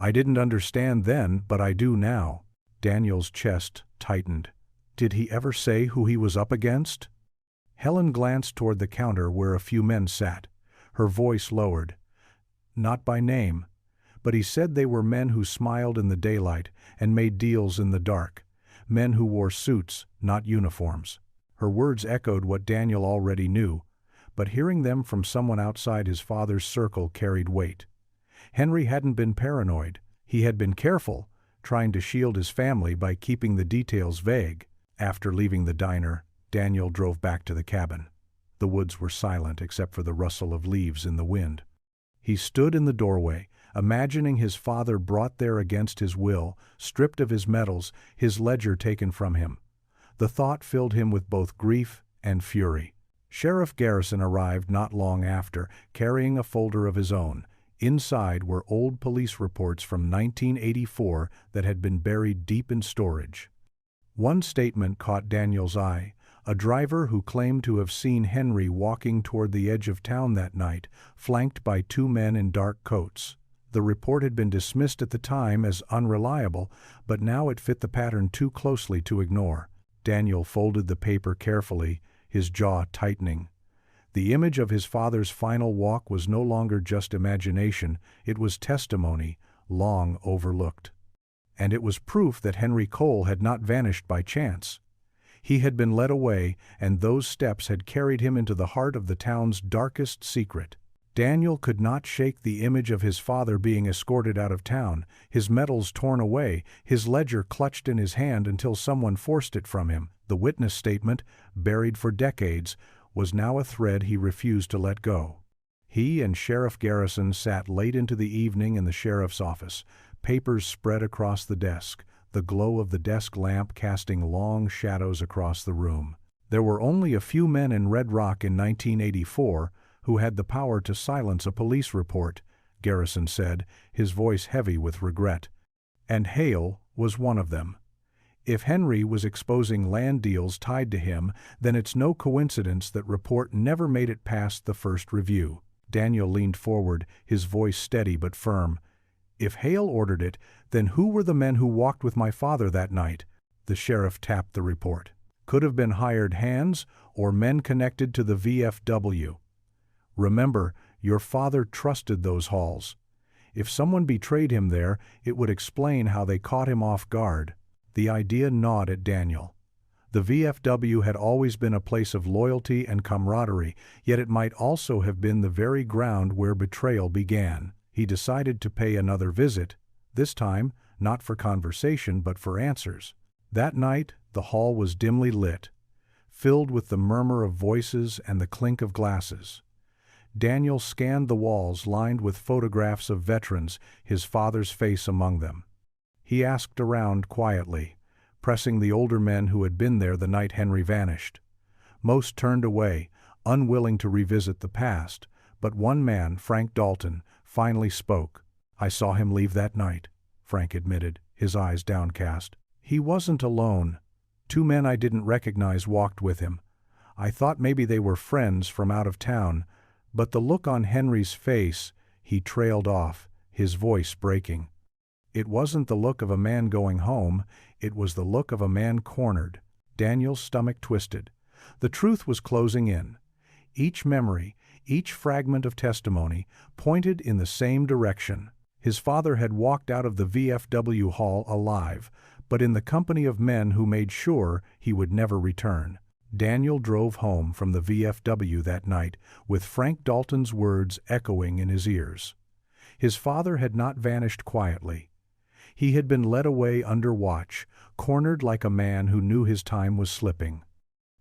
I didn't understand then, but I do now." Daniel's chest tightened. Did he ever say who he was up against? Helen glanced toward the counter where a few men sat. Her voice lowered. "Not by name, but he said they were men who smiled in the daylight and made deals in the dark. Men who wore suits, not uniforms." Her words echoed what Daniel already knew, but hearing them from someone outside his father's circle carried weight. Henry hadn't been paranoid. He had been careful, trying to shield his family by keeping the details vague. After leaving the diner, Daniel drove back to the cabin. The woods were silent except for the rustle of leaves in the wind. He stood in the doorway, imagining his father brought there against his will, stripped of his medals, his ledger taken from him. The thought filled him with both grief and fury. Sheriff Garrison arrived not long after, carrying a folder of his own. Inside were old police reports from 1984 that had been buried deep in storage. One statement caught Daniel's eye. A driver who claimed to have seen Henry walking toward the edge of town that night, flanked by two men in dark coats. The report had been dismissed at the time as unreliable, but now it fit the pattern too closely to ignore. Daniel folded the paper carefully, his jaw tightening. The image of his father's final walk was no longer just imagination, it was testimony, long overlooked. And it was proof that Henry Cole had not vanished by chance. He had been led away, and those steps had carried him into the heart of the town's darkest secret. Daniel could not shake the image of his father being escorted out of town, his medals torn away, his ledger clutched in his hand until someone forced it from him. The witness statement, buried for decades, was now a thread he refused to let go. He and Sheriff Garrison sat late into the evening in the sheriff's office, papers spread across the desk, the glow of the desk lamp casting long shadows across the room. There were only a few men in Red Rock in 1984 who had the power to silence a police report, Garrison said, his voice heavy with regret. And Hale was one of them. If Henry was exposing land deals tied to him, then it's no coincidence that report never made it past the first review. Daniel leaned forward, his voice steady but firm. If Hale ordered it, then who were the men who walked with my father that night? The sheriff tapped the report. Could have been hired hands or men connected to the VFW. Remember, your father trusted those halls. If someone betrayed him there, it would explain how they caught him off guard. The idea gnawed at Daniel. The VFW had always been a place of loyalty and camaraderie, yet it might also have been the very ground where betrayal began. He decided to pay another visit, this time not for conversation but for answers. That night, the hall was dimly lit, filled with the murmur of voices and the clink of glasses. Daniel scanned the walls lined with photographs of veterans, his father's face among them. He asked around quietly, pressing the older men who had been there the night Henry vanished. Most turned away, unwilling to revisit the past, but one man, Frank Dalton, finally spoke. "I saw him leave that night," Frank admitted, his eyes downcast. "He wasn't alone. 2 men I didn't recognize walked with him. I thought maybe they were friends from out of town, but the look on Henry's face," he trailed off, his voice breaking. "It wasn't the look of a man going home, it was the look of a man cornered." Daniel's stomach twisted. The truth was closing in. Each memory, each fragment of testimony, pointed in the same direction. His father had walked out of the VFW hall alive, but in the company of men who made sure he would never return. Daniel drove home from the VFW that night with Frank Dalton's words echoing in his ears. His father had not vanished quietly. He had been led away under watch, cornered like a man who knew his time was slipping.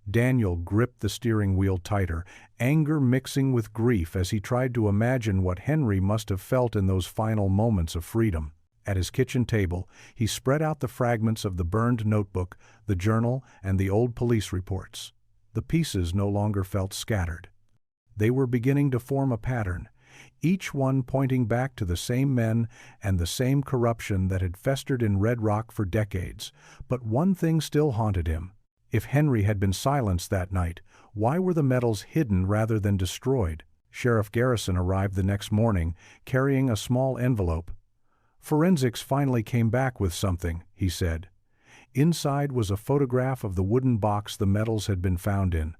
Daniel gripped the steering wheel tighter, anger mixing with grief as he tried to imagine what Henry must have felt in those final moments of freedom. At his kitchen table, he spread out the fragments of the burned notebook, the journal, and the old police reports. The pieces no longer felt scattered. They were beginning to form a pattern, each one pointing back to the same men and the same corruption that had festered in Red Rock for decades. But one thing still haunted him. If Henry had been silenced that night, why were the medals hidden rather than destroyed? Sheriff Garrison arrived the next morning, carrying a small envelope. "Forensics finally came back with something," he said. Inside was a photograph of the wooden box the medals had been found in.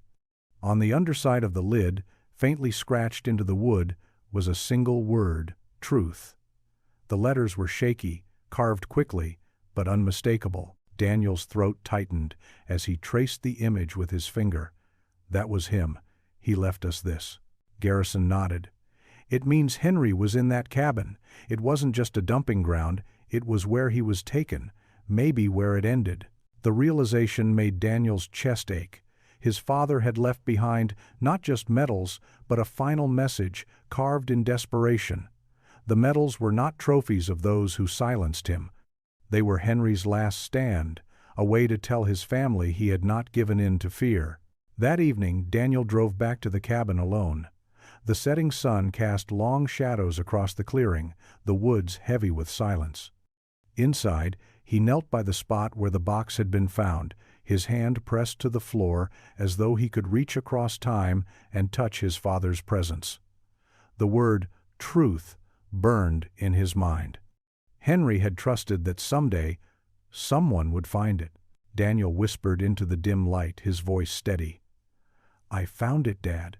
On the underside of the lid, faintly scratched into the wood, was a single word: truth. The letters were shaky, carved quickly, but unmistakable. Daniel's throat tightened as he traced the image with his finger. "That was him. He left us this." Garrison nodded. "It means Henry was in that cabin. It wasn't just a dumping ground, it was where he was taken, maybe where it ended." The realization made Daniel's chest ache. His father had left behind not just medals, but a final message, carved in desperation. The medals were not trophies of those who silenced him. They were Henry's last stand, a way to tell his family he had not given in to fear. That evening, Daniel drove back to the cabin alone. The setting sun cast long shadows across the clearing, the woods heavy with silence. Inside, he knelt by the spot where the box had been found, his hand pressed to the floor as though he could reach across time and touch his father's presence. The word truth burned in his mind. Henry had trusted that someday, someone would find it. Daniel whispered into the dim light, his voice steady. "I found it, Dad,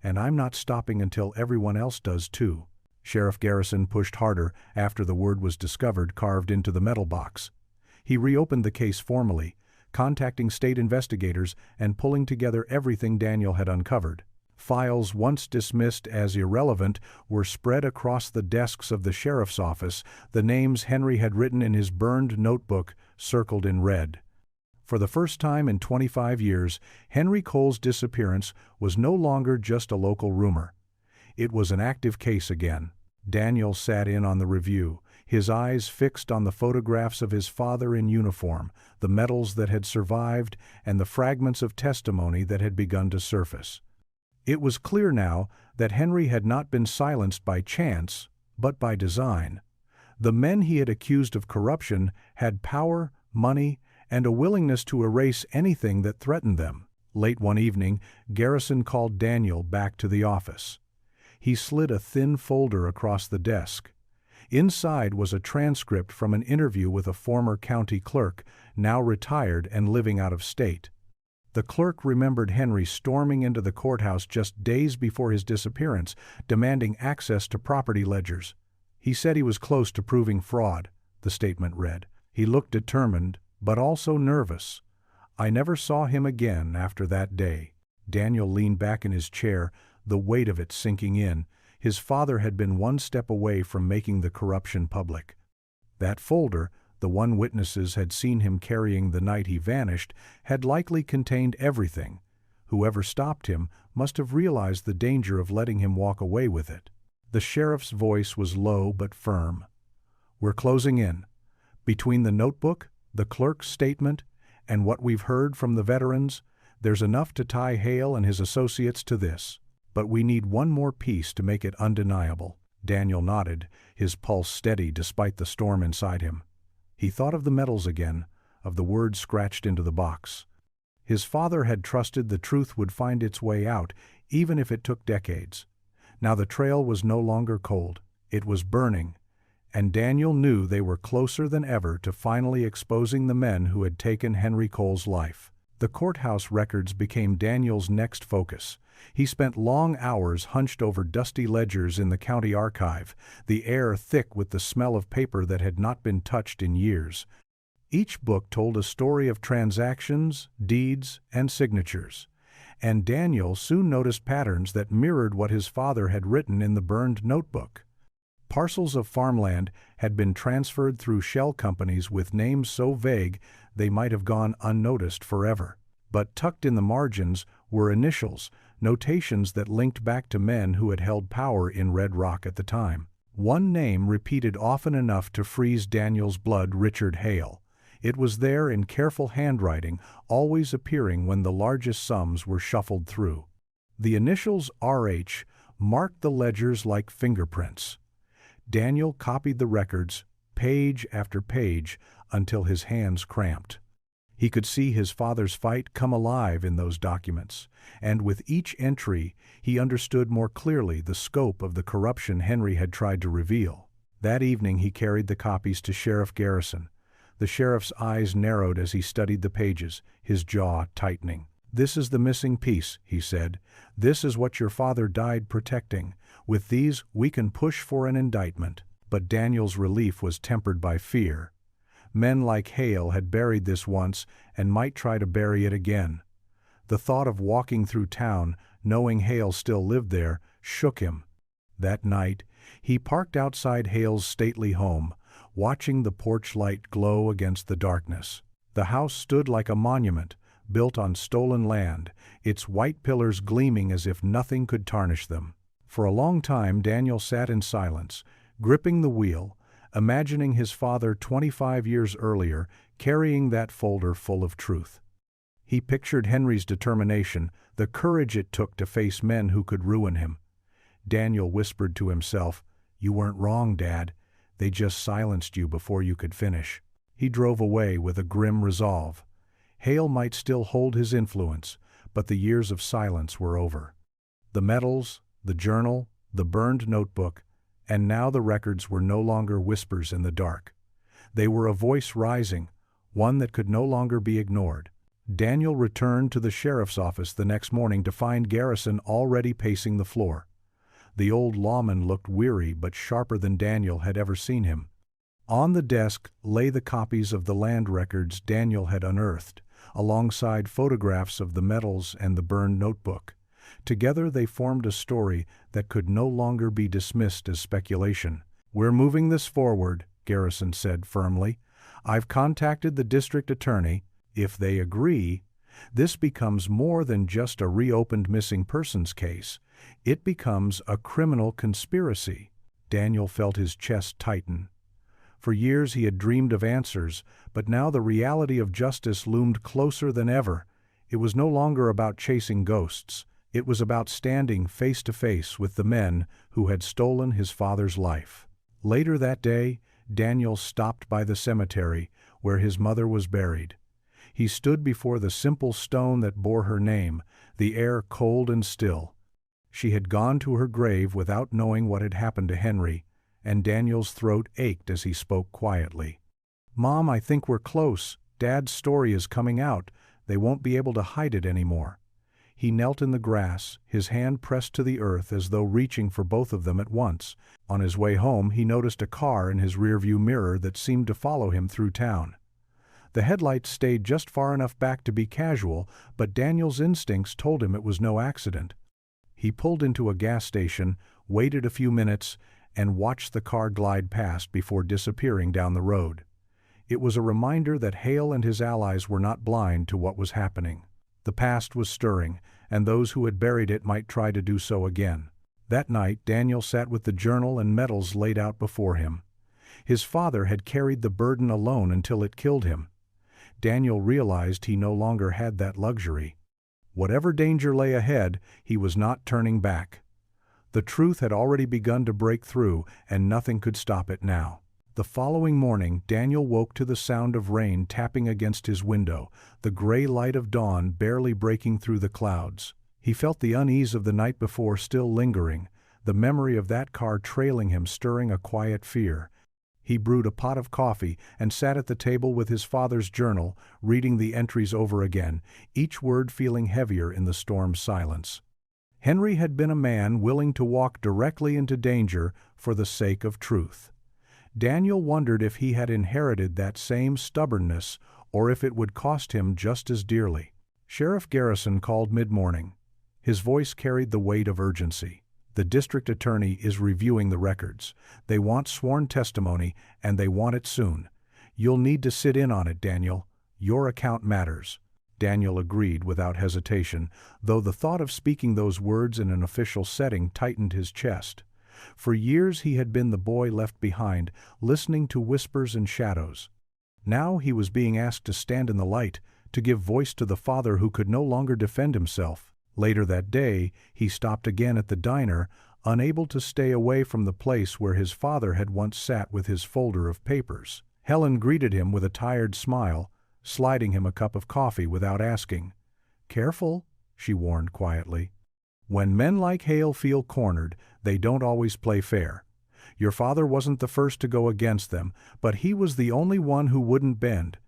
and I'm not stopping until everyone else does too." Sheriff Garrison pushed harder after the word was discovered carved into the metal box. He reopened the case formally, contacting state investigators and pulling together everything Daniel had uncovered. Files once dismissed as irrelevant were spread across the desks of the sheriff's office, the names Henry had written in his burned notebook circled in red. For the first time in 25 years, Henry Cole's disappearance was no longer just a local rumor. It was an active case again. Daniel sat in on the review, his eyes fixed on the photographs of his father in uniform, the medals that had survived, and the fragments of testimony that had begun to surface. It was clear now that Henry had not been silenced by chance, but by design. The men he had accused of corruption had power, money, and a willingness to erase anything that threatened them. Late one evening, Garrison called Daniel back to the office. He slid a thin folder across the desk. Inside was a transcript from an interview with a former county clerk, now retired and living out of state. The clerk remembered Henry storming into the courthouse just days before his disappearance, demanding access to property ledgers. "He said he was close to proving fraud," the statement read. "He looked determined, but also nervous. I never saw him again after that day." Daniel leaned back in his chair, the weight of it sinking in. His father had been one step away from making the corruption public. That folder, The one witnesses had seen him carrying the night he vanished had likely contained everything. Whoever stopped him must have realized the danger of letting him walk away with it. The sheriff's voice was low but firm. "We're closing in. Between the notebook, the clerk's statement, and what we've heard from the veterans, there's enough to tie Hale and his associates to this. But we need one more piece to make it undeniable." Daniel nodded, his pulse steady despite the storm inside him. He thought of the medals again, of the words scratched into the box. His father had trusted the truth would find its way out, even if it took decades. Now the trail was no longer cold, it was burning, and Daniel knew they were closer than ever to finally exposing the men who had taken Henry Cole's life. The courthouse records became Daniel's next focus. He spent long hours hunched over dusty ledgers in the county archive, the air thick with the smell of paper that had not been touched in years. Each book told a story of transactions, deeds, and signatures, and Daniel soon noticed patterns that mirrored what his father had written in the burned notebook. Parcels of farmland had been transferred through shell companies with names so vague they might have gone unnoticed forever. But tucked in the margins were initials, notations that linked back to men who had held power in Red Rock at the time. One name repeated often enough to freeze Daniel's blood: Richard Hale. It was there in careful handwriting, always appearing when the largest sums were shuffled through. The initials RH marked the ledgers like fingerprints. Daniel copied the records, page after page, until his hands cramped. He could see his father's fight come alive in those documents, and with each entry he understood more clearly the scope of the corruption Henry had tried to reveal. That evening he carried the copies to Sheriff Garrison. The sheriff's eyes narrowed as he studied the pages, his jaw tightening. "This is the missing piece," he said. "This is what your father died protecting. With these, we can push for an indictment." But Daniel's relief was tempered by fear. Men like Hale had buried this once and might try to bury it again. The thought of walking through town, knowing Hale still lived there, shook him. That night, he parked outside Hale's stately home, watching the porch light glow against the darkness. The house stood like a monument, built on stolen land, its white pillars gleaming as if nothing could tarnish them. For a long time Daniel sat in silence, gripping the wheel, imagining his father 25 years earlier carrying that folder full of truth. He pictured Henry's determination, the courage it took to face men who could ruin him. Daniel whispered to himself, "You weren't wrong, Dad. They just silenced you before you could finish." He drove away with a grim resolve. Hale might still hold his influence, but the years of silence were over. The medals, the journal, the burned notebook, and now the records were no longer whispers in the dark. They were a voice rising, one that could no longer be ignored. Daniel returned to the sheriff's office the next morning to find Garrison already pacing the floor. The old lawman looked weary but sharper than Daniel had ever seen him. On the desk lay the copies of the land records Daniel had unearthed, alongside photographs of the medals and the burned notebook. Together they formed a story that could no longer be dismissed as speculation. "We're moving this forward," Garrison said firmly. "I've contacted the district attorney. If they agree, this becomes more than just a reopened missing persons case. It becomes a criminal conspiracy." Daniel felt his chest tighten. For years he had dreamed of answers, but now the reality of justice loomed closer than ever. It was no longer about chasing ghosts. It was about standing face to face with the men who had stolen his father's life. Later that day, Daniel stopped by the cemetery where his mother was buried. He stood before the simple stone that bore her name, the air cold and still. She had gone to her grave without knowing what had happened to Henry, and Daniel's throat ached as he spoke quietly. "Mom, I think we're close. Dad's story is coming out. They won't be able to hide it anymore." He knelt in the grass, his hand pressed to the earth as though reaching for both of them at once. On his way home, he noticed a car in his rearview mirror that seemed to follow him through town. The headlights stayed just far enough back to be casual, but Daniel's instincts told him it was no accident. He pulled into a gas station, waited a few minutes, and watched the car glide past before disappearing down the road. It was a reminder that Hale and his allies were not blind to what was happening. The past was stirring, and those who had buried it might try to do so again. That night, Daniel sat with the journal and medals laid out before him. His father had carried the burden alone until it killed him. Daniel realized he no longer had that luxury. Whatever danger lay ahead, he was not turning back. The truth had already begun to break through, and nothing could stop it now. The following morning, Daniel woke to the sound of rain tapping against his window, the gray light of dawn barely breaking through the clouds. He felt the unease of the night before still lingering, the memory of that car trailing him stirring a quiet fear. He brewed a pot of coffee and sat at the table with his father's journal, reading the entries over again, each word feeling heavier in the storm's silence. Henry had been a man willing to walk directly into danger for the sake of truth. Daniel wondered if he had inherited that same stubbornness or if it would cost him just as dearly. Sheriff Garrison called mid-morning. His voice carried the weight of urgency. The district attorney is reviewing the records. They want sworn testimony, and they want it soon. You'll need to sit in on it, Daniel. Your account matters. Daniel agreed without hesitation, though the thought of speaking those words in an official setting tightened his chest. For years he had been the boy left behind, listening to whispers and shadows. Now he was being asked to stand in the light, to give voice to the father who could no longer defend himself. Later that day, he stopped again at the diner, unable to stay away from the place where his father had once sat with his folder of papers. Helen greeted him with a tired smile, sliding him a cup of coffee without asking. "Careful," she warned quietly. "When men like Hale feel cornered, they don't always play fair. Your father wasn't the first to go against them, but he was the only one who wouldn't bend.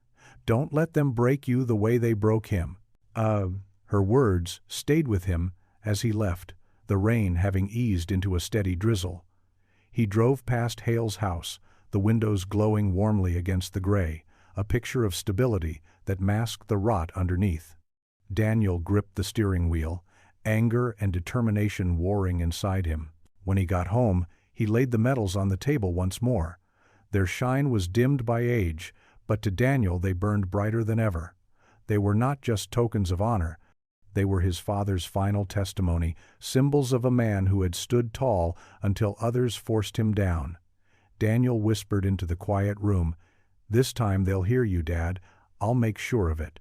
Don't let them break you the way they broke him." Her words stayed with him as he left, the rain having eased into a steady drizzle. He drove past Hale's house, the windows glowing warmly against the gray, a picture of stability that masked the rot underneath. Daniel gripped the steering wheel, anger and determination warring inside him. When he got home, he laid the medals on the table once more. Their shine was dimmed by age, but to Daniel they burned brighter than ever. They were not just tokens of honor. They were his father's final testimony, symbols of a man who had stood tall until others forced him down. Daniel whispered into the quiet room, "This time they'll hear you, Dad. I'll make sure of it."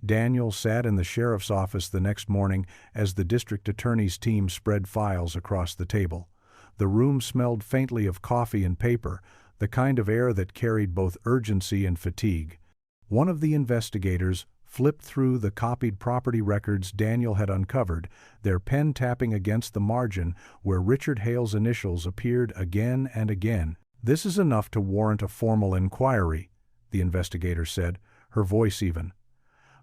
Daniel sat in the sheriff's office the next morning as the district attorney's team spread files across the table. The room smelled faintly of coffee and paper, the kind of air that carried both urgency and fatigue. One of the investigators flipped through the copied property records Daniel had uncovered, their pen tapping against the margin where Richard Hale's initials appeared again and again. "This is enough to warrant a formal inquiry," the investigator said, her voice even.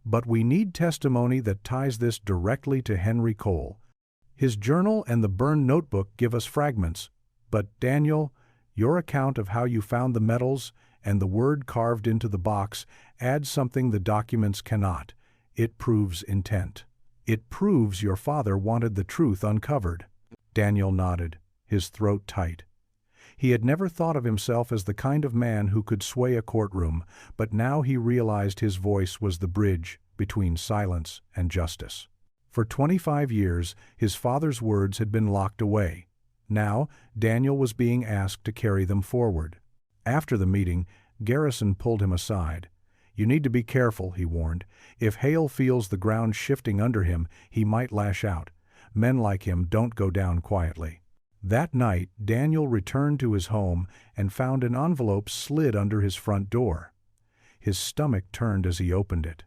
"But we need testimony that ties this directly to Henry Cole. His journal and the burned notebook give us fragments, but Daniel, your account of how you found the medals and the word carved into the box adds something the documents cannot. It proves intent. It proves your father wanted the truth uncovered." Daniel nodded, his throat tight. He had never thought of himself as the kind of man who could sway a courtroom, but now he realized his voice was the bridge between silence and justice. For 25 years, his father's words had been locked away. Now, Daniel was being asked to carry them forward. After the meeting, Garrison pulled him aside. "You need to be careful," he warned. "If Hale feels the ground shifting under him, he might lash out. Men like him don't go down quietly." That night, Daniel returned to his home and found an envelope slid under his front door. His stomach turned as he opened it.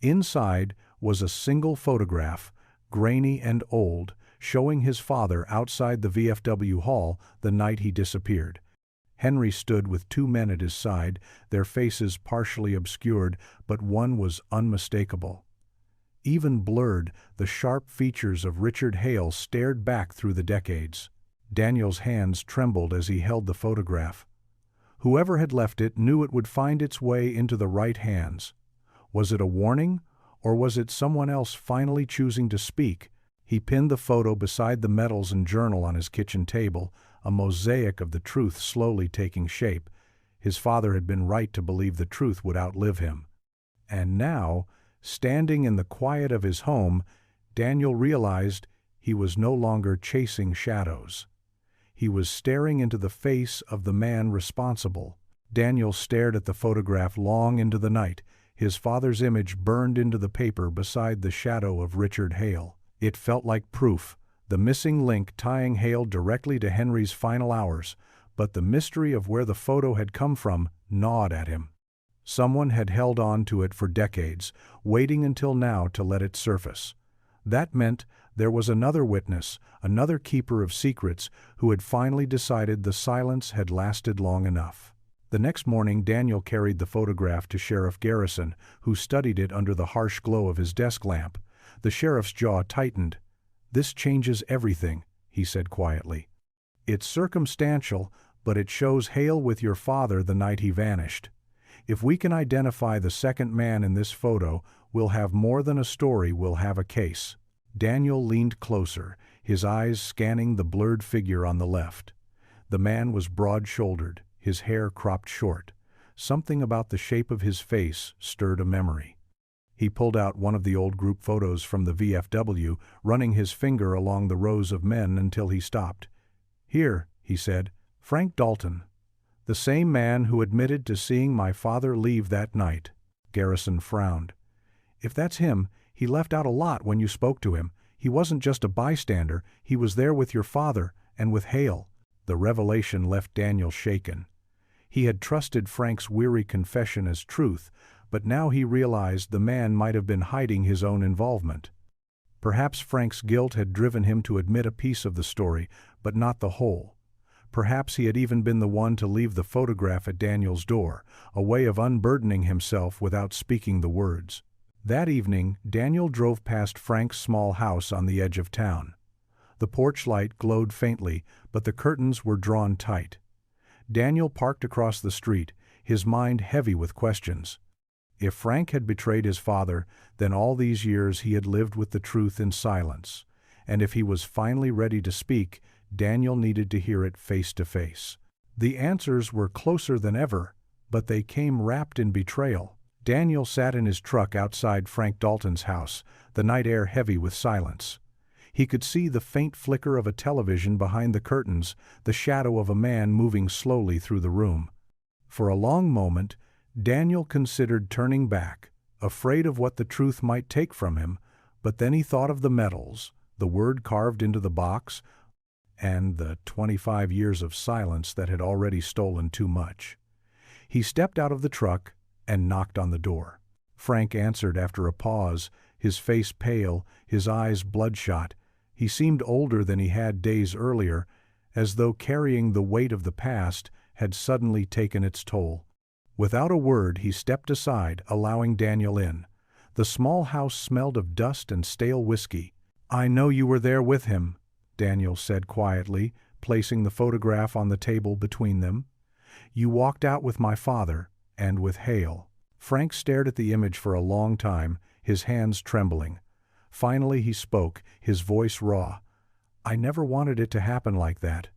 Inside was a single photograph, grainy and old, showing his father outside the VFW hall the night he disappeared. Henry stood with two men at his side, their faces partially obscured, but one was unmistakable. Even blurred, the sharp features of Richard Hale stared back through the decades. Daniel's hands trembled as he held the photograph. Whoever had left it knew it would find its way into the right hands. Was it a warning, or was it someone else finally choosing to speak? He pinned the photo beside the medals and journal on his kitchen table, a mosaic of the truth slowly taking shape. His father had been right to believe the truth would outlive him. And now, standing in the quiet of his home, Daniel realized he was no longer chasing shadows. He was staring into the face of the man responsible. Daniel stared at the photograph long into the night. His father's image burned into the paper beside the shadow of Richard Hale. It felt like proof, the missing link tying Hale directly to Henry's final hours, but the mystery of where the photo had come from gnawed at him. Someone had held on to it for decades, waiting until now to let it surface. That meant there was another witness, another keeper of secrets, who had finally decided the silence had lasted long enough. The next morning, Daniel carried the photograph to Sheriff Garrison, who studied it under the harsh glow of his desk lamp. The sheriff's jaw tightened. "This changes everything," he said quietly. "It's circumstantial, but it shows Hale with your father the night he vanished. If we can identify the second man in this photo, we'll have more than a story, we'll have a case." Daniel leaned closer, his eyes scanning the blurred figure on the left. The man was broad-shouldered, his hair cropped short. Something about the shape of his face stirred a memory. He pulled out one of the old group photos from the VFW, running his finger along the rows of men until he stopped. "Here," he said, "Frank Dalton. The same man who admitted to seeing my father leave that night." Garrison frowned. "If that's him, he left out a lot when you spoke to him. He wasn't just a bystander, he was there with your father and with Hale." The revelation left Daniel shaken. He had trusted Frank's weary confession as truth, but now he realized the man might have been hiding his own involvement. Perhaps Frank's guilt had driven him to admit a piece of the story, but not the whole. Perhaps he had even been the one to leave the photograph at Daniel's door, a way of unburdening himself without speaking the words. That evening, Daniel drove past Frank's small house on the edge of town. The porch light glowed faintly, but the curtains were drawn tight. Daniel parked across the street, his mind heavy with questions. If Frank had betrayed his father, then all these years he had lived with the truth in silence. And if he was finally ready to speak, Daniel needed to hear it face to face. The answers were closer than ever, but they came wrapped in betrayal. Daniel sat in his truck outside Frank Dalton's house, the night air heavy with silence. He could see the faint flicker of a television behind the curtains, the shadow of a man moving slowly through the room. For a long moment, Daniel considered turning back, afraid of what the truth might take from him, but then he thought of the medals, the word carved into the box, and the 25 years of silence that had already stolen too much. He stepped out of the truck and knocked on the door. Frank answered after a pause, his face pale, his eyes bloodshot. He seemed older than he had days earlier, as though carrying the weight of the past had suddenly taken its toll. Without a word, he stepped aside, allowing Daniel in. The small house smelled of dust and stale whiskey. "I know you were there with him," Daniel said quietly, placing the photograph on the table between them. "You walked out with my father, and with Hale." Frank stared at the image for a long time, his hands trembling. Finally he spoke, his voice raw. "I never wanted it to happen like that.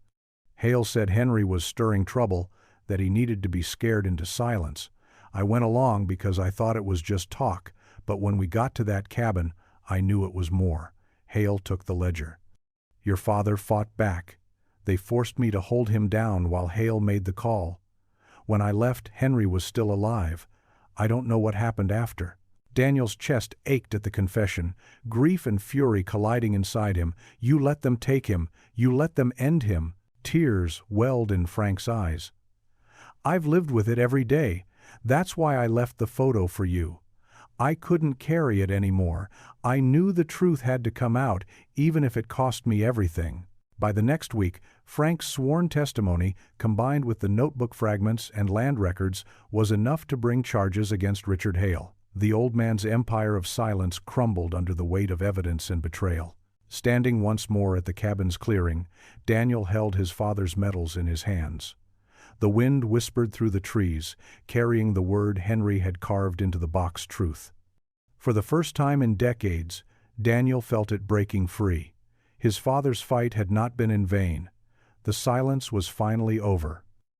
Hale said Henry was stirring trouble, that he needed to be scared into silence. I went along because I thought it was just talk, but when we got to that cabin, I knew it was more." Hale took the ledger. "Your father fought back. They forced me to hold him down while Hale made the call. When I left, Henry was still alive. I don't know what happened after." Daniel's chest ached at the confession, grief and fury colliding inside him. "You let them take him. You let them end him." Tears welled in Frank's eyes. "I've lived with it every day. That's why I left the photo for you. I couldn't carry it anymore. I knew the truth had to come out, even if it cost me everything." By the next week, Frank's sworn testimony, combined with the notebook fragments and land records, was enough to bring charges against Richard Hale. The old man's empire of silence crumbled under the weight of evidence and betrayal. Standing once more at the cabin's clearing, Daniel held his father's medals in his hands. The wind whispered through the trees, carrying the word Henry had carved into the box truth. For the first time in decades, Daniel felt it breaking free. His father's fight had not been in vain. The silence was finally over.